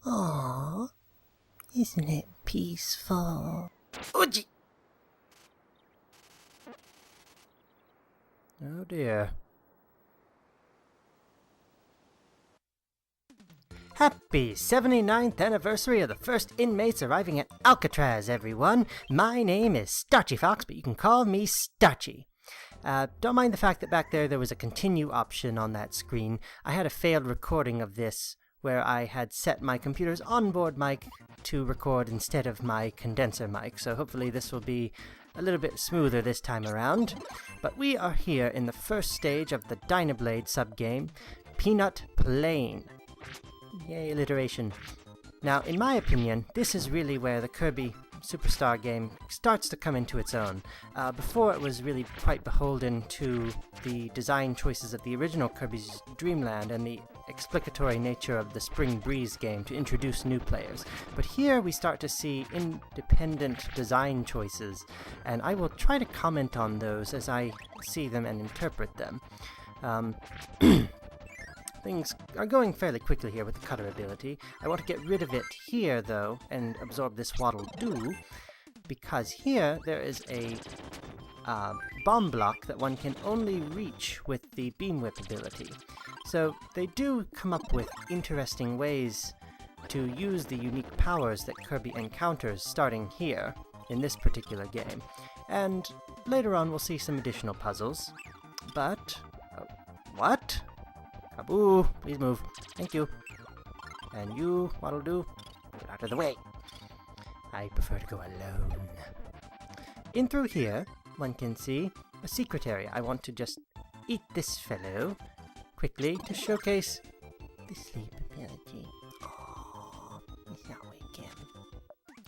Aww, isn't it peaceful? Oochie! Oh dear. Happy 79th anniversary of the first inmates arriving at Alcatraz, everyone! My name is StarchyFox, but you can call me Starchy. Don't mind the fact that back there was a continue option on that screen. I had a failed recording of this where I had set my computer's onboard mic to record instead of my condenser mic, so hopefully this will be a little bit smoother this time around. But we are here in the first stage of the Dynablade subgame, Peanut Plain. Yay, alliteration. Now, in my opinion, this is really where the Kirby Super Star game starts to come into its own. Before it was really quite beholden to the design choices of the original Kirby's Dream Land and the explicatory nature of the Spring Breeze game to introduce new players. But here we start to see independent design choices, and I will try to comment on those as I see them and interpret them. Things are going fairly quickly here with the cutter ability. I want to get rid of it here, though, and absorb this waddle-doo, because here there is a bomb block that one can only reach with the beam whip ability. So they do come up with interesting ways to use the unique powers that Kirby encounters starting here in this particular game. And later on we'll see some additional puzzles. But... what? Kaboo! Please move. Thank you. And you, what'll do? Get out of the way. I prefer to go alone. In through here, one can see a secret area. I want to just eat this fellow quickly to showcase the sleep ability. Oh, he's not waking.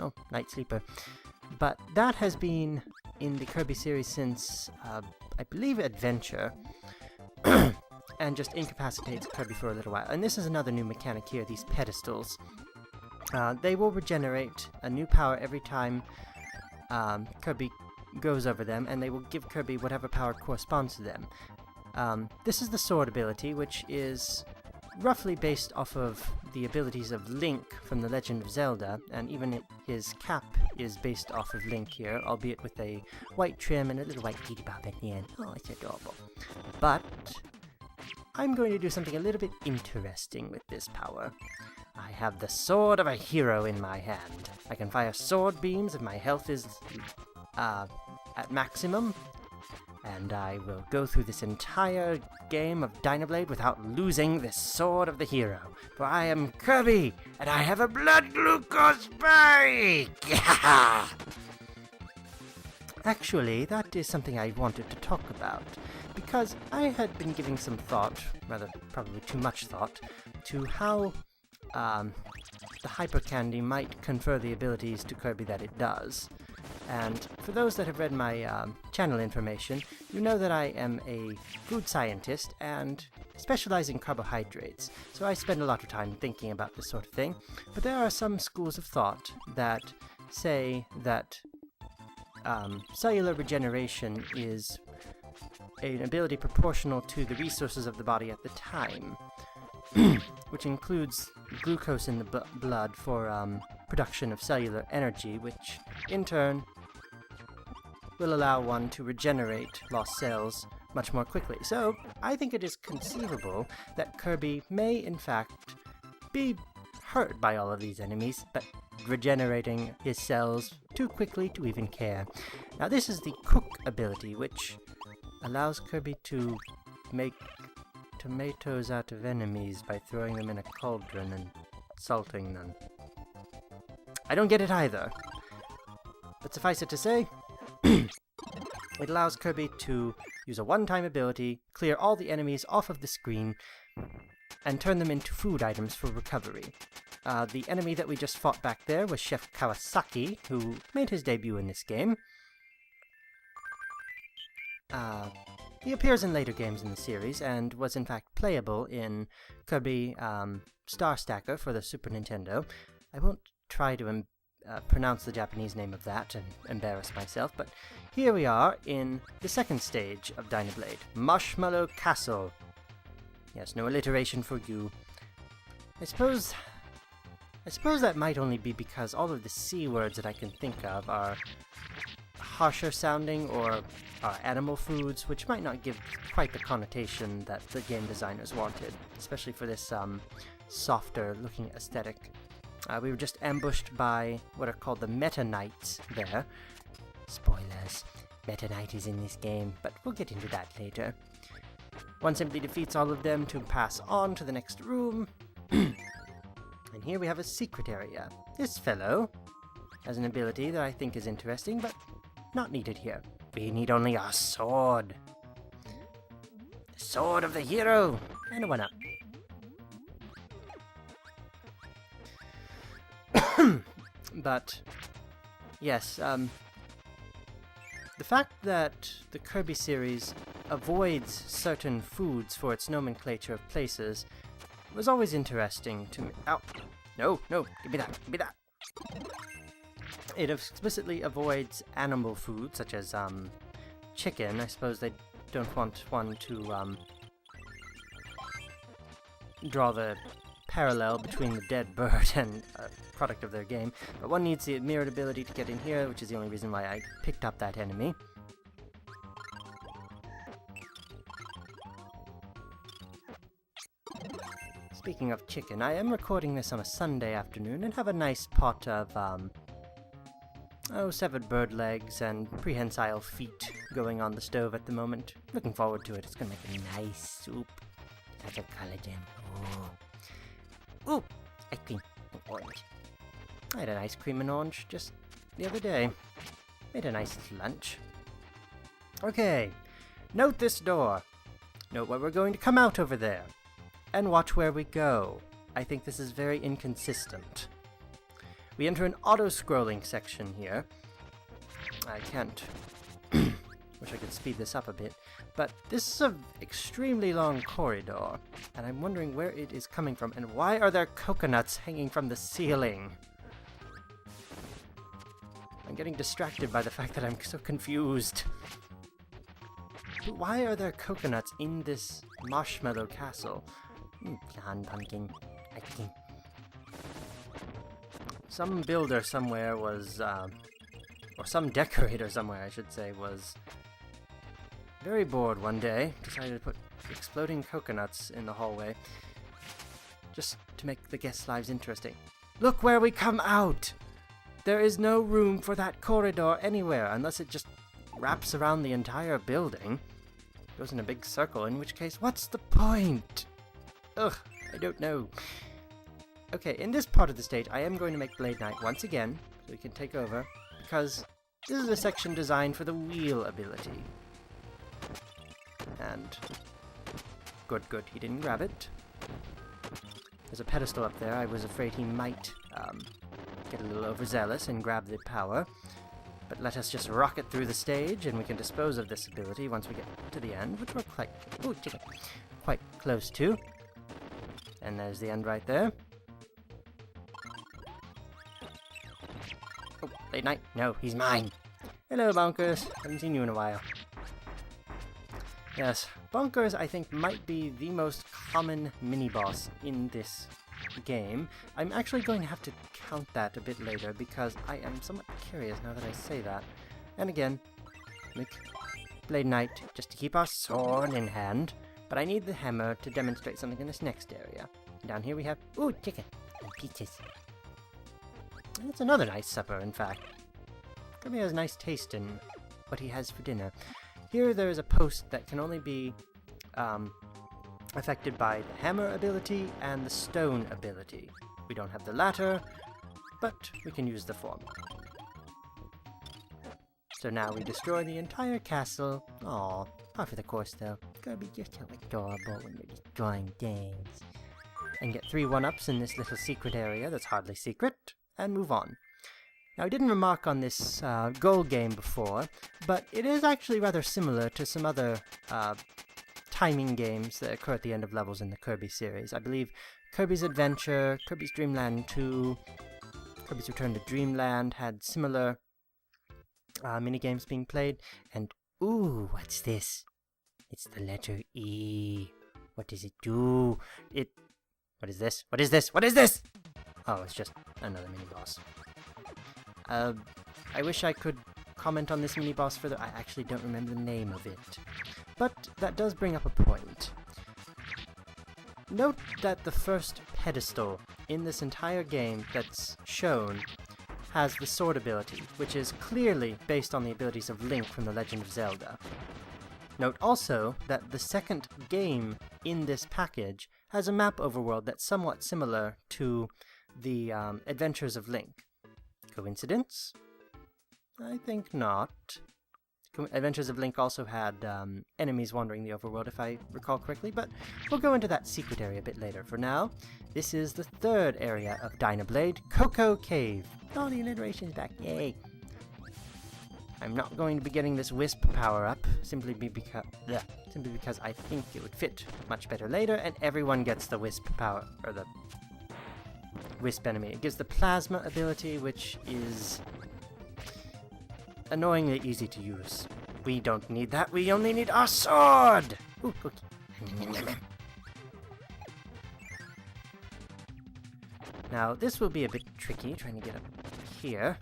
Oh, night sleeper. But that has been in the Kirby series since, I believe, Adventure. And just incapacitates Kirby for a little while. And this is another new mechanic here, these pedestals. They will regenerate a new power every time Kirby goes over them, and they will give Kirby whatever power corresponds to them. This is the sword ability, which is roughly based off of the abilities of Link from The Legend of Zelda, and even his cap is based off of Link here, albeit with a white trim and a little white kitty bob at the end. Oh, it's adorable. But I'm going to do something a little bit interesting with this power. I have the sword of a hero in my hand. I can fire sword beams if my health is at maximum, and I will go through this entire game of Dynablade without losing this sword of the hero. For I am Kirby, and I have a blood glucose spike! Actually, that is something I wanted to talk about, because I had been giving some thought, rather probably too much thought, to how the Hyper Candy might confer the abilities to Kirby that it does. And for those that have read my channel information, you know that I am a food scientist and specialize in carbohydrates, so I spend a lot of time thinking about this sort of thing. But there are some schools of thought that say that cellular regeneration is an ability proportional to the resources of the body at the time, which includes glucose in the blood for production of cellular energy, which in turn will allow one to regenerate lost cells much more quickly. So I think it is conceivable that Kirby may in fact be hurt by all of these enemies, but regenerating his cells too quickly to even care. Now this is the Cook ability, which allows Kirby to make tomatoes out of enemies by throwing them in a cauldron and salting them. I don't get it either, but suffice it to say, it allows Kirby to use a one-time ability, clear all the enemies off of the screen, and turn them into food items for recovery. The enemy that we just fought back there was Chef Kawasaki, who made his debut in this game. He appears in later games in the series, and was in fact playable in Kirby Star Stacker for the Super Nintendo. I won't try to pronounce the Japanese name of that and embarrass myself, but here we are in the second stage of Dynablade, Marshmallow Castle. Yes, no alliteration for you. I suppose I suppose that might only be because all of the C words that I can think of are harsher sounding or are animal foods, which might not give quite the connotation that the game designers wanted, especially for this softer looking aesthetic. We were just ambushed by what are called the Meta Knights there. Spoilers, Meta Knight is in this game, but we'll get into that later. One simply defeats all of them to pass on to the next room. And here we have a secret area. This fellow has an ability that I think is interesting, but not needed here. We need only a sword. The sword of the hero! And a 1-up. But, yes, the fact that the Kirby series avoids certain foods for its nomenclature of places was always interesting to me. Ow! No, no, give me that, give me that! It explicitly avoids animal food, such as, chicken. I suppose they don't want one to, draw the parallel between the dead bird and a product of their game, but one needs the mirrored ability to get in here, which is the only reason why I picked up that enemy. Speaking of chicken, I am recording this on a Sunday afternoon and have a nice pot of, severed bird legs and prehensile feet going on the stove at the moment. Looking forward to it. It's gonna make a nice soup. Lots of collagen. Ooh, ice cream and orange. I had an ice cream and orange just the other day. Made a nice lunch. Okay, note this door. Note where we're going to come out over there. And watch where we go. I think this is very inconsistent. We enter an auto-scrolling section here. I can't... wish I could speed this up a bit. But this is an extremely long corridor, and I'm wondering where it is coming from, and why are there coconuts hanging from the ceiling? I'm getting distracted by the fact that I'm so confused. But why are there coconuts in this marshmallow castle? Plan pumpkin. I think. Some builder somewhere was, or some decorator somewhere, I should say, was very bored one day, decided to put exploding coconuts in the hallway, just to make the guests' lives interesting. Look where we come out! There is no room for that corridor anywhere, unless it just wraps around the entire building. Goes in a big circle, in which case, what's the point? Ugh, I don't know. Okay, in this part of the stage, I am going to make Blade Knight once again, so we can take over, because this is a section designed for the wheel ability. And good, he didn't grab it. There's a pedestal up there. I was afraid he might get a little overzealous and grab the power. But let us just rocket through the stage, and we can dispose of this ability once we get to the end, which we're quite close to. And there's the end right there. Oh, Late Night. No, he's mine. Hello, Bonkers. Haven't seen you in a while. Yes, Bonkers, I think, might be the most common mini-boss in this game. I'm actually going to have to count that a bit later, because I am somewhat curious now that I say that. And again, make Blade Knight just to keep our sword in hand, but I need the hammer to demonstrate something in this next area. Down here we have, ooh, chicken and peaches. And it's another nice supper, in fact. Kirby has nice taste in what he has for dinner. Here there is a post that can only be affected by the hammer ability and the stone ability. We don't have the latter, but we can use the former. So now we destroy the entire castle. Aw, par for the course though. Kirby, you're so adorable when you're destroying things. And get 3 1-ups in this little secret area that's hardly secret, and move on. Now, I didn't remark on this goal game before, but it is actually rather similar to some other timing games that occur at the end of levels in the Kirby series. I believe Kirby's Adventure, Kirby's Dream Land 2, Kirby's Return to Dreamland had similar minigames being played. And, ooh, what's this? It's the letter E. What does it do? What is this? What is this? What is this? Oh, it's just another mini-boss. I wish I could comment on this mini-boss further. I actually don't remember the name of it. But that does bring up a point. Note that the first pedestal in this entire game that's shown has the sword ability, which is clearly based on the abilities of Link from The Legend of Zelda. Note also that the second game in this package has a map overworld that's somewhat similar to the Adventures of Link. Coincidence? I think not. Adventures of Link also had enemies wandering the overworld, if I recall correctly, but we'll go into that secret area a bit later. For now, this is the third area of Dynablade, Cocoa Cave. Oh, the alliteration's back, yay! I'm not going to be getting this Wisp power-up, simply because I think it would fit much better later, and everyone gets the Wisp power, or the Wisp enemy. It gives the Plasma ability, which is annoyingly easy to use. We don't need that, we only need our sword! Ooh, cookie. Now, this will be a bit tricky, trying to get up here.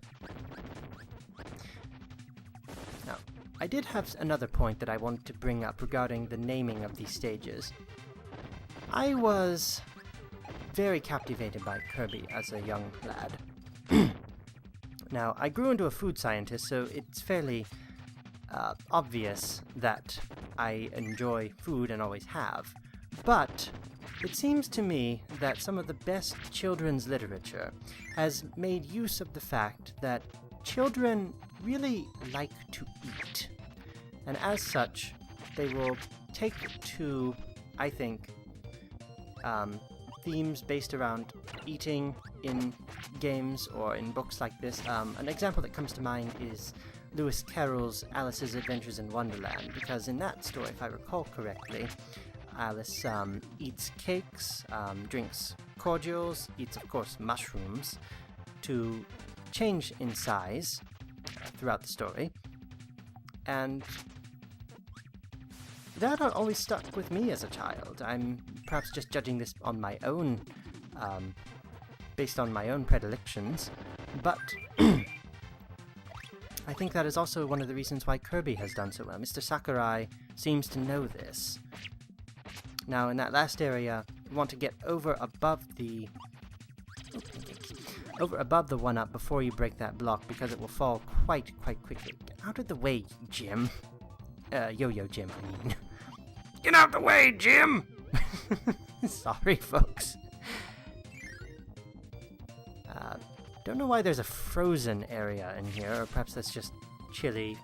Now, I did have another point that I wanted to bring up regarding the naming of these stages. I was very captivated by Kirby as a young lad. Now, I grew into a food scientist, so it's fairly obvious that I enjoy food and always have. But it seems to me that some of the best children's literature has made use of the fact that children really like to eat. And as such, they will take to, I think, themes based around eating in games or in books like this. An example that comes to mind is Lewis Carroll's Alice's Adventures in Wonderland, because in that story, if I recall correctly, Alice eats cakes, drinks cordials, eats, of course, mushrooms, to change in size throughout the story. And that always stuck with me as a child. I'm perhaps just judging this on my own, based on my own predilections, but I think that is also one of the reasons why Kirby has done so well. Mr. Sakurai seems to know this. Now, in that last area, you want to get over above the one-up before you break that block, because it will fall quite quickly. Get out of the way, Jim. Yo-Yo Jim, I mean. Get out the way, Jim! Sorry, folks. Don't know why there's a frozen area in here, or perhaps that's just chilly,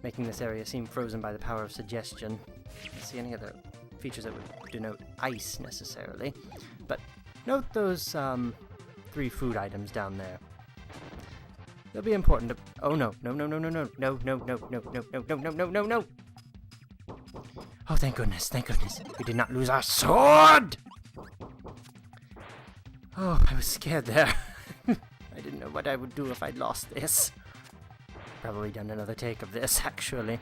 making this area seem frozen by the power of suggestion. I don't see any other features that would denote ice, necessarily. But note those 3 food items down there. They'll be important to... Oh, no. No. Oh, thank goodness. We did not lose our sword! Oh, I was scared there. I didn't know what I would do if I'd lost this. Probably done another take of this, actually.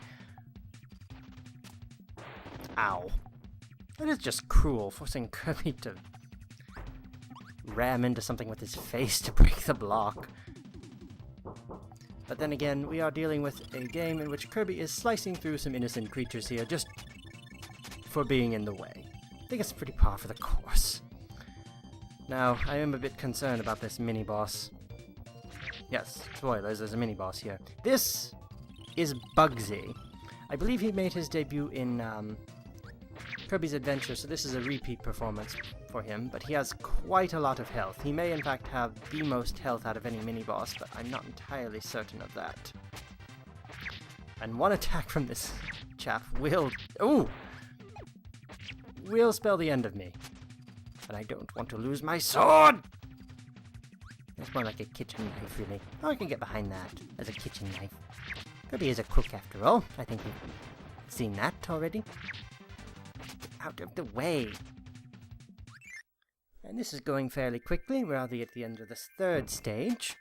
Ow. That is just cruel, forcing Kirby to ram into something with his face to break the block. But then again, we are dealing with a game in which Kirby is slicing through some innocent creatures here just for being in the way. I think it's pretty par for the course. Now, I am a bit concerned about this mini-boss. Yes, spoilers, there's a mini-boss here. This is Bugsy. I believe he made his debut in Kirby's Adventure, so this is a repeat performance for him, but he has quite a lot of health. He may in fact have the most health out of any mini-boss, but I'm not entirely certain of that. And one attack from this chap will... Ooh! Will spell the end of me. But I don't want to lose my sword! It's more like a kitchen knife, really. Oh, I can get behind that as a kitchen knife. Kirby is a cook, after all. I think we've seen that already. Get out of the way! And this is going fairly quickly. We're already at the end of this third stage.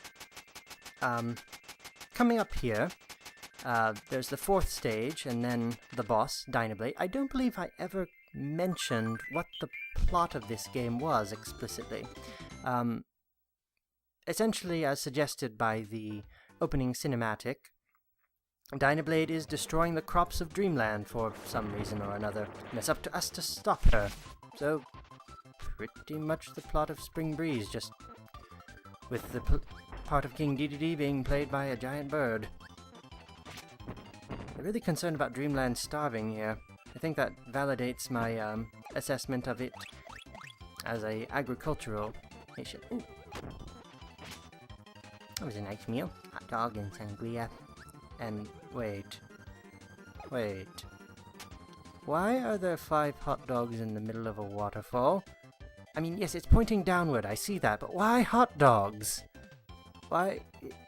Coming up here, there's the 4th stage, and then the boss, Dynablade. I don't believe I ever mentioned what the plot of this game was explicitly. Essentially, as suggested by the opening cinematic, Dynablade is destroying the crops of Dreamland for some reason or another, and it's up to us to stop her. So, pretty much the plot of Spring Breeze, just with the part of King Dedede being played by a giant bird. I'm really concerned about Dreamland starving here. I think that validates my assessment of it as a agricultural nation. Ooh. That was a nice meal. Hot dog and sangria. And wait. Why are there 5 hot dogs in the middle of a waterfall? I mean, yes, it's pointing downward, I see that, but why hot dogs? Why?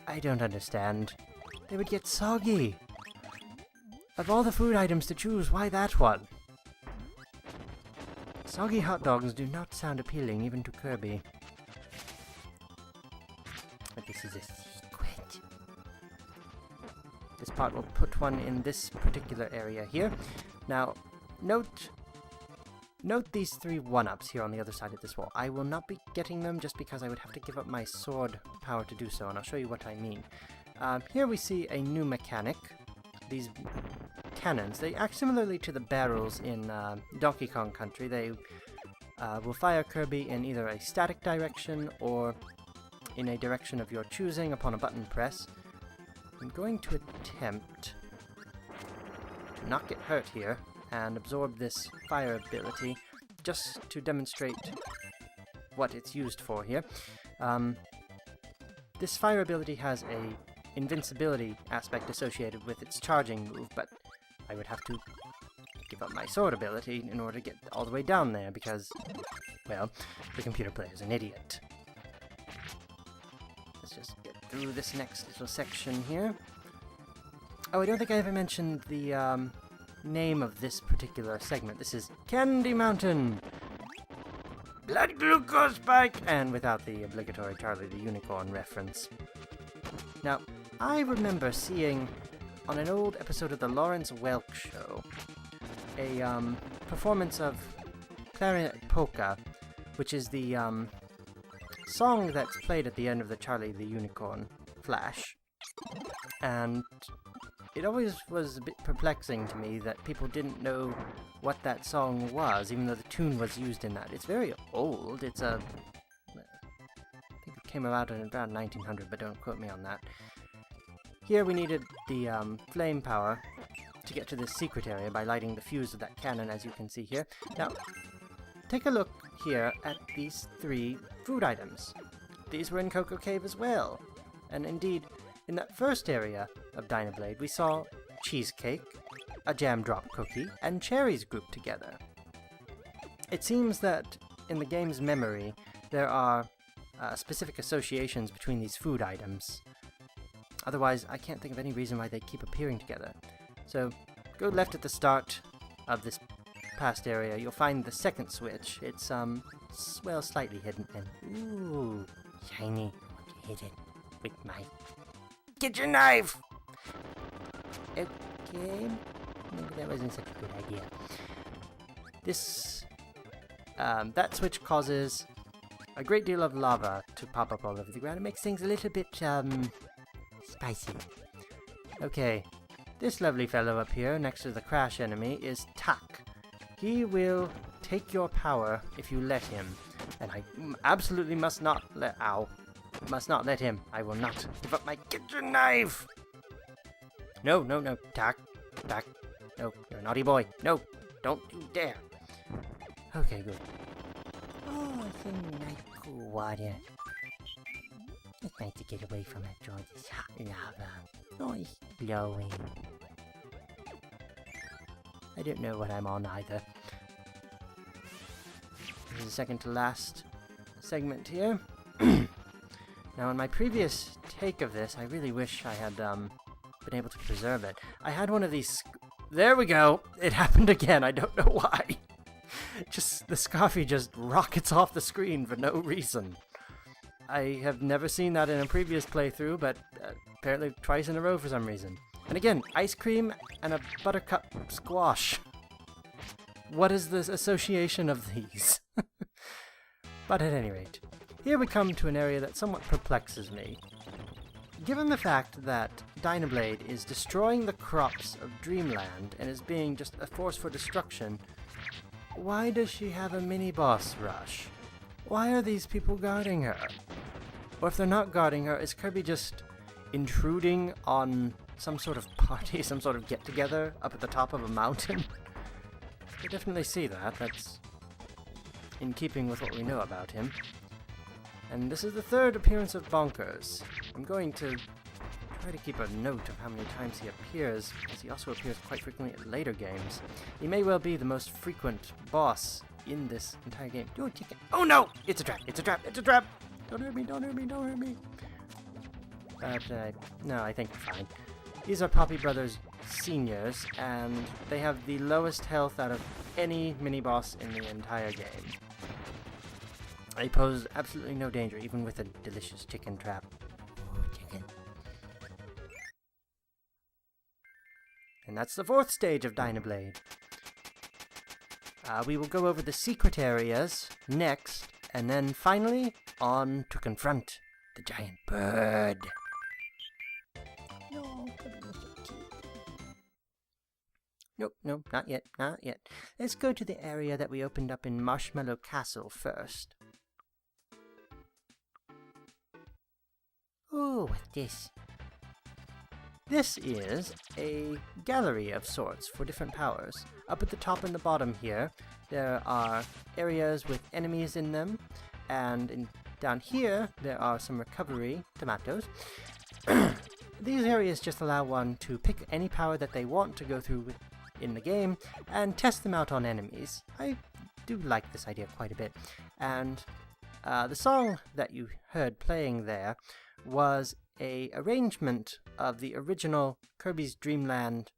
I don't understand. They would get soggy. Of all the food items to choose, why that one? Soggy hot dogs do not sound appealing even to Kirby. But this is a secret. This part will put one in this particular area here. Now, note these 3 1-ups here on the other side of this wall. I will not be getting them just because I would have to give up my sword power to do so, and I'll show you what I mean. Here we see a new mechanic. These cannons, they act similarly to the barrels in Donkey Kong Country. They will fire Kirby in either a static direction or in a direction of your choosing upon a button press. I'm going to attempt to not get hurt here and absorb this fire ability just to demonstrate what it's used for here. This fire ability has a invincibility aspect associated with its charging move, but I would have to give up my sword ability in order to get all the way down there because, well, the computer player is an idiot. Let's just get through this next little section here. Oh, I don't think I ever mentioned the name of this particular segment. This is Candy Mountain! Blood glucose spike! And without the obligatory Charlie the Unicorn reference. Now, I remember seeing on an old episode of the Lawrence Welk Show a performance of Clarinet Polka, which is the song that's played at the end of the Charlie the Unicorn Flash. And it always was a bit perplexing to me that people didn't know what that song was, even though the tune was used in that. It's very old. It's I think it came out in around 1900, but don't quote me on that. Here we needed the flame power to get to this secret area by lighting the fuse of that cannon, as you can see here. Now, take a look here at these 3 food items. These were in Cocoa Cave as well. And indeed, in that first area of Dynablade, we saw cheesecake, a jam drop cookie, and cherries grouped together. It seems that in the game's memory, there are specific associations between these food items. Otherwise, I can't think of any reason why they keep appearing together. So, go left at the start of this past area, you'll find the second switch. It's, well, slightly hidden, and ooh, shiny. I want to hit it with my kitchen knife! Okay, maybe that wasn't such a good idea. This, that switch causes a great deal of lava to pop up all over the ground. It makes things a little bit, spicy. Okay, this lovely fellow up here, next to the crash enemy, is Tak. He will take your power if you let him. And I absolutely must not let him. I will not give up my kitchen knife! No, Tak. No, you're a naughty boy. No, don't you dare. Okay, good. Oh, some nice cool water. It's nice to get away from that George's hot lava. Nice glowing. I don't know what I'm on either. This is the second to last segment here. Now, in my previous take of this, I really wish I had been able to preserve it. I had one of these... There we go! It happened again, I don't know why. The scarfy just rockets off the screen for no reason. I have never seen that in a previous playthrough, but apparently twice in a row for some reason. And again, ice cream and a buttercup squash. What is the association of these? But at any rate, here we come to an area that somewhat perplexes me. Given the fact that Dynablade is destroying the crops of Dreamland and is being just a force for destruction, why does she have a mini-boss rush? Why are these people guarding her? Or if they're not guarding her, is Kirby just intruding on some sort of party, some sort of get-together up at the top of a mountain? I definitely see that. That's in keeping with what we know about him. And this is the third appearance of Bonkers. I'm going to try to keep a note of how many times he appears, because he also appears quite frequently in later games. He may well be the most frequent boss in this entire game. Oh, chicken. Oh no! It's a trap! It's a trap! It's a trap! Don't hurt me! Don't hurt me! Don't hurt me! But, no, I think we're fine. These are Poppy Brothers seniors, and they have the lowest health out of any mini-boss in the entire game. They pose absolutely no danger, even with a delicious chicken trap. Oh, chicken. And that's the fourth stage of Dynablade. We will go over the secret areas next, and then finally on to confront the giant bird. No, nope, nope, not yet, not yet. Let's go to the area that we opened up in Marshmallow Castle first. Oh, what's this? This is a gallery of sorts for different powers. Up at the top and the bottom here, there are areas with enemies in them, and down here, there are some recovery tomatoes. These areas just allow one to pick any power that they want to go through in the game, and test them out on enemies. I do like this idea quite a bit, and the song that you heard playing there was a arrangement of the original Kirby's Dream Land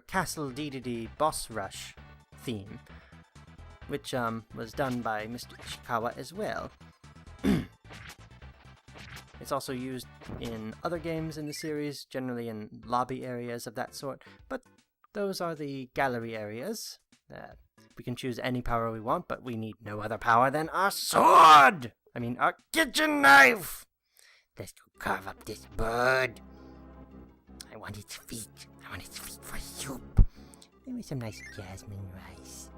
Castle Dedede Boss Rush theme, which was done by Mr. Ishikawa as well. It's also used in other games in the series, generally in lobby areas of that sort, but those are the gallery areas. We can choose any power we want, but we need no other power than our sword! I mean, our kitchen knife! Let's go carve up this bird. I want its feet. I want its feet for soup. Maybe some nice jasmine rice.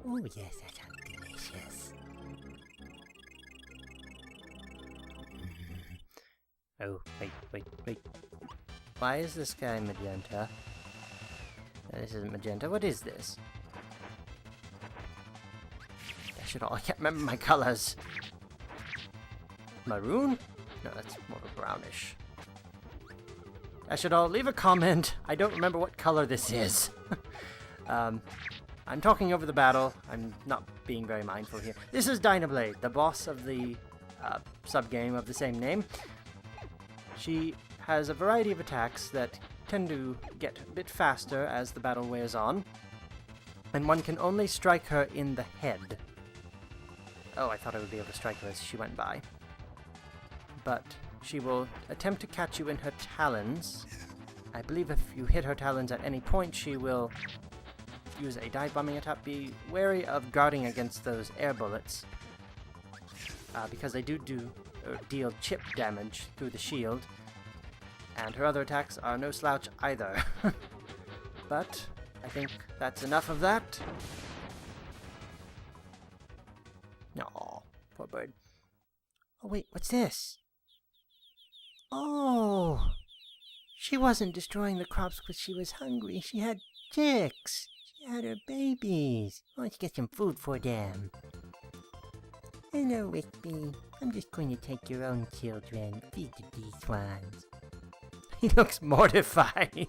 Oh yes, that sounds delicious. Oh, wait. Why is this guy magenta? This isn't magenta. What is this? I can't remember my colors. Maroon? No, that's more brownish. I should all leave a comment. I don't remember what color this is. I'm talking over the battle. I'm not being very mindful here. This is Dynablade, the boss of the sub-game of the same name. She has a variety of attacks that tend to get a bit faster as the battle wears on, and one can only strike her in the head. Oh, I thought I would be able to strike her as she went by. But she will attempt to catch you in her talons. I believe if you hit her talons at any point, she will use a dive bombing attack. Be wary of guarding against those air bullets, because they do deal chip damage through the shield, and her other attacks are no slouch either. But I think that's enough of that. No, poor bird. Oh wait, what's this? Oh, she wasn't destroying the crops because she was hungry. She had chicks. She had her babies. Why don't you get some food for them? Hello, Wispy. I'm just going to take your own children. Feed these ones. He looks mortified.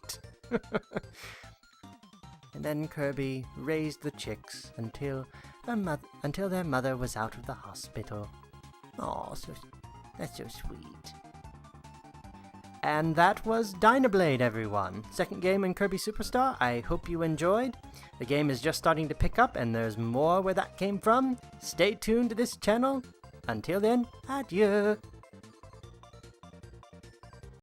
And then Kirby raised the chicks until their mother was out of the hospital. Oh, that's so sweet. And that was Dynablade, everyone. Second game in Kirby Super Star. I hope you enjoyed. The game is just starting to pick up, and there's more where that came from. Stay tuned to this channel. Until then, adieu.